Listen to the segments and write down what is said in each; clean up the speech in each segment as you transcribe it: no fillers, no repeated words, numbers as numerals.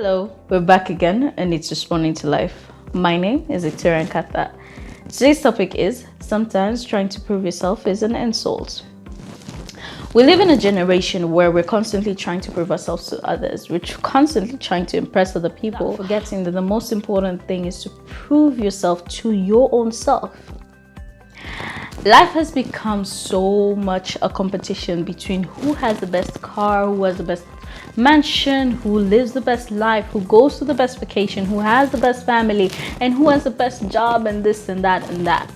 Hello, we're back again and it's responding to life. My name is NKATHA. Today's topic is sometimes trying to prove yourself is an insult. We live in a generation where we're constantly trying to prove ourselves to others. We're constantly trying to impress other people, forgetting that the most important thing is to prove yourself to your own self. Life has become so much a competition between who has the best car, who has the best mansion, who lives the best life, who goes to the best vacation, who has the best family, and who has the best job, and this and that and that.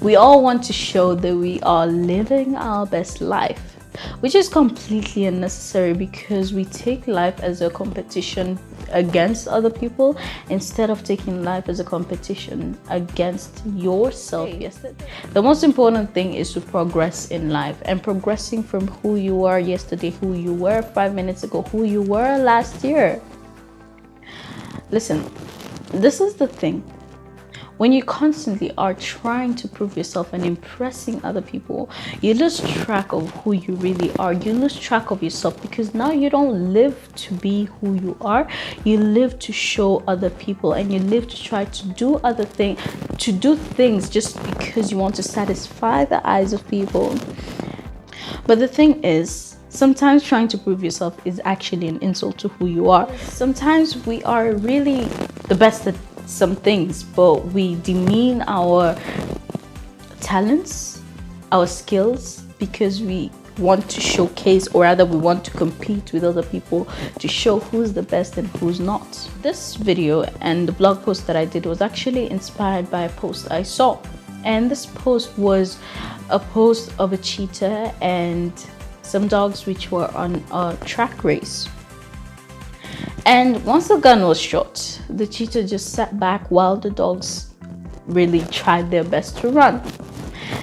We all want to show that we are living our best life, which is completely unnecessary because we take life as a competition against other people instead of taking life as a competition against yourself. The most important thing is to progress in life, and progressing from who you are yesterday, who you were 5 minutes ago, who you were last year. Listen, this is the thing. When you constantly are trying to prove yourself and impressing other people, you lose track of who you really are. You lose track of yourself because now you don't live to be who you are. You live to show other people, and you live to try to do things just because you want to satisfy the eyes of people. But the thing is, sometimes trying to prove yourself is actually an insult to who you are. Sometimes we are really the best at some things, but we demean our talents, our skills, because we want to showcase, or rather we want to compete with other people to show who's the best and who's not. This video and the blog post that I did was actually inspired by a post I saw, and this post was a post of a cheetah and some dogs which were on a track race. And once the gun was shot, the cheetah just sat back while the dogs really tried their best to run.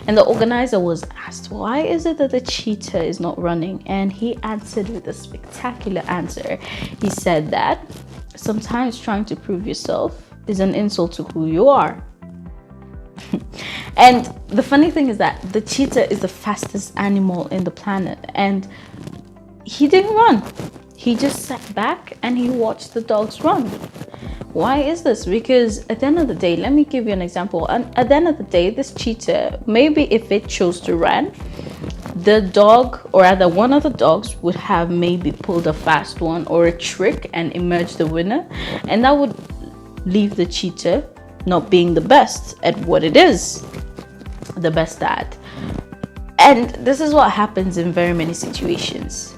And the organizer was asked, why is it that the cheetah is not running? And he answered with a spectacular answer. He said that sometimes trying to prove yourself is an insult to who you are. And the funny thing is that the cheetah is the fastest animal in the planet, and he didn't run. He just sat back and he watched the dogs run. Why is this? Because at the end of the day, let me give you an example. And at the end of the day, this cheetah, maybe if it chose to run, the dog, or rather one of the dogs, would have maybe pulled a fast one or a trick and emerged the winner. And that would leave the cheetah not being the best at what it is the best at. And this is what happens in very many situations.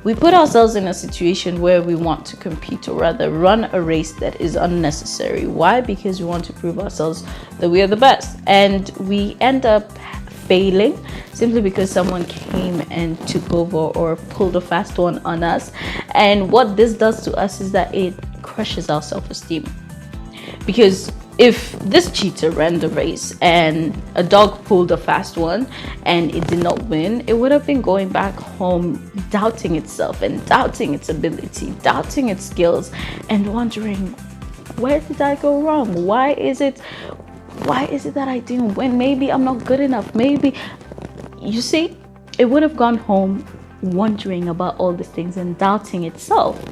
We put ourselves in a situation where we want to compete, or rather run a race that is unnecessary. Why? Because we want to prove ourselves that we are the best, and we end up failing simply because someone came and took over or pulled a fast one on us. And what this does to us is that it crushes our self-esteem. Because if this cheetah ran the race and a dog pulled a fast one and it did not win, it would have been going back home doubting itself and doubting its ability, doubting its skills, and wondering, where did I go wrong? Why is it that I didn't win? Maybe I'm not good enough. Maybe, you see, it would have gone home wondering about all these things and doubting itself.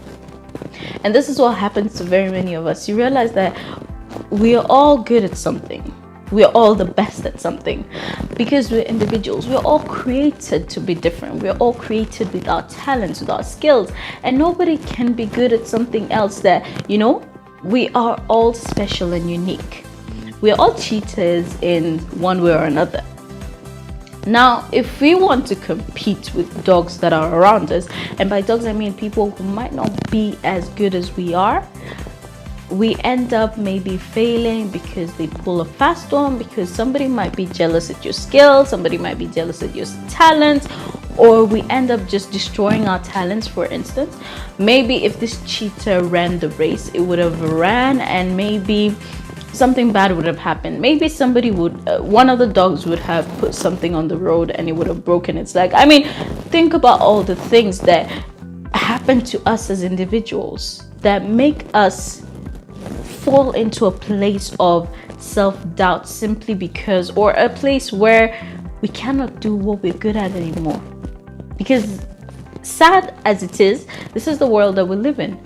And this is what happens to very many of us. You realize that we are all good at something. We are all the best at something because we're individuals. We're all created to be different. We're all created with our talents, with our skills, and nobody can be good at something else that, we are all special and unique. We're all cheaters in one way or another. Now, if we want to compete with dogs that are around us, and by dogs I mean people who might not be as good as we are, we end up maybe failing because they pull a fast one, because somebody might be jealous at your skills, somebody might be jealous at your talent, or we end up just destroying our talents. For instance, maybe if this cheetah ran the race, it would have ran and maybe something bad would have happened. Maybe somebody would, one of the dogs would have put something on the road and it would have broken its leg. I mean, think about all the things that happen to us as individuals that make us fall into a place of self-doubt simply because, or a place where we cannot do what we're good at anymore. Because sad as it is, this is the world that we live in.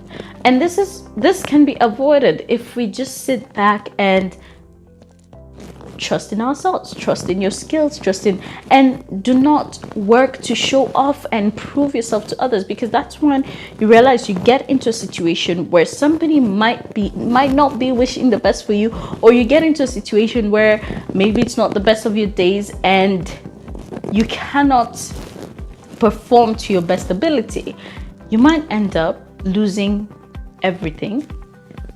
And this can be avoided if we just sit back and trust in ourselves, trust in your skills, and do not work to show off and prove yourself to others, because that's when you realize you get into a situation where somebody might not be wishing the best for you, or you get into a situation where maybe it's not the best of your days and you cannot perform to your best ability. You might end up losing everything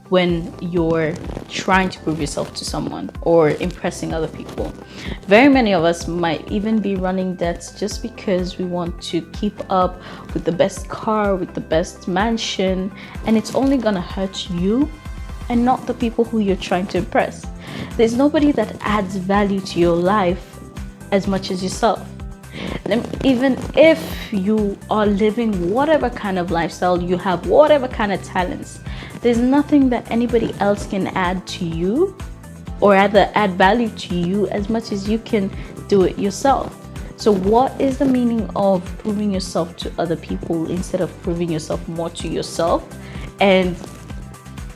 when you're trying to prove yourself to someone or impressing other people. Very many of us might even be running debts just because we want to keep up with the best car, with the best mansion, and it's only gonna hurt you and not the people who you're trying to impress. There's nobody that adds value to your life as much as yourself. Even if you are living whatever kind of lifestyle, you have whatever kind of talents, there's nothing that anybody else can add to you, or rather add value to you, as much as you can do it yourself. So what is the meaning of proving yourself to other people instead of proving yourself more to yourself and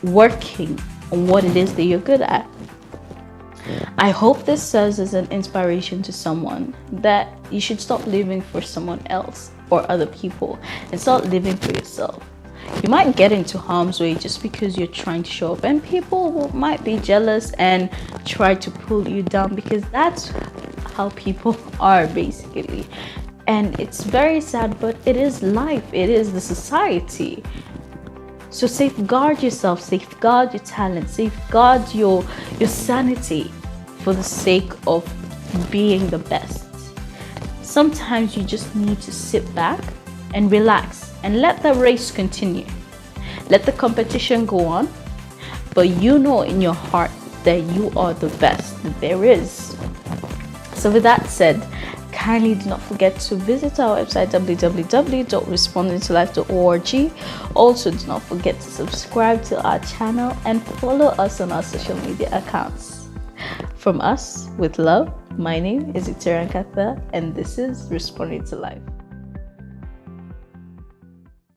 working on what it is that you're good at? I hope this serves as an inspiration to someone that you should stop living for someone else or other people and start living for yourself. You might get into harm's way just because you're trying to show up, and people might be jealous and try to pull you down, because that's how people are basically. And it's very sad, but it is life, it is the society. So safeguard yourself, safeguard your talent, safeguard your sanity for the sake of being the best. Sometimes you just need to sit back and relax and let the race continue. Let the competition go on, but you know in your heart that you are the best that there is. So with that said, kindly do not forget to visit our website www.respondingtolife.org. Also, do not forget to subscribe to our channel and follow us on our social media accounts. From us, with love, my name is NKATHA, and this is Responding to Life.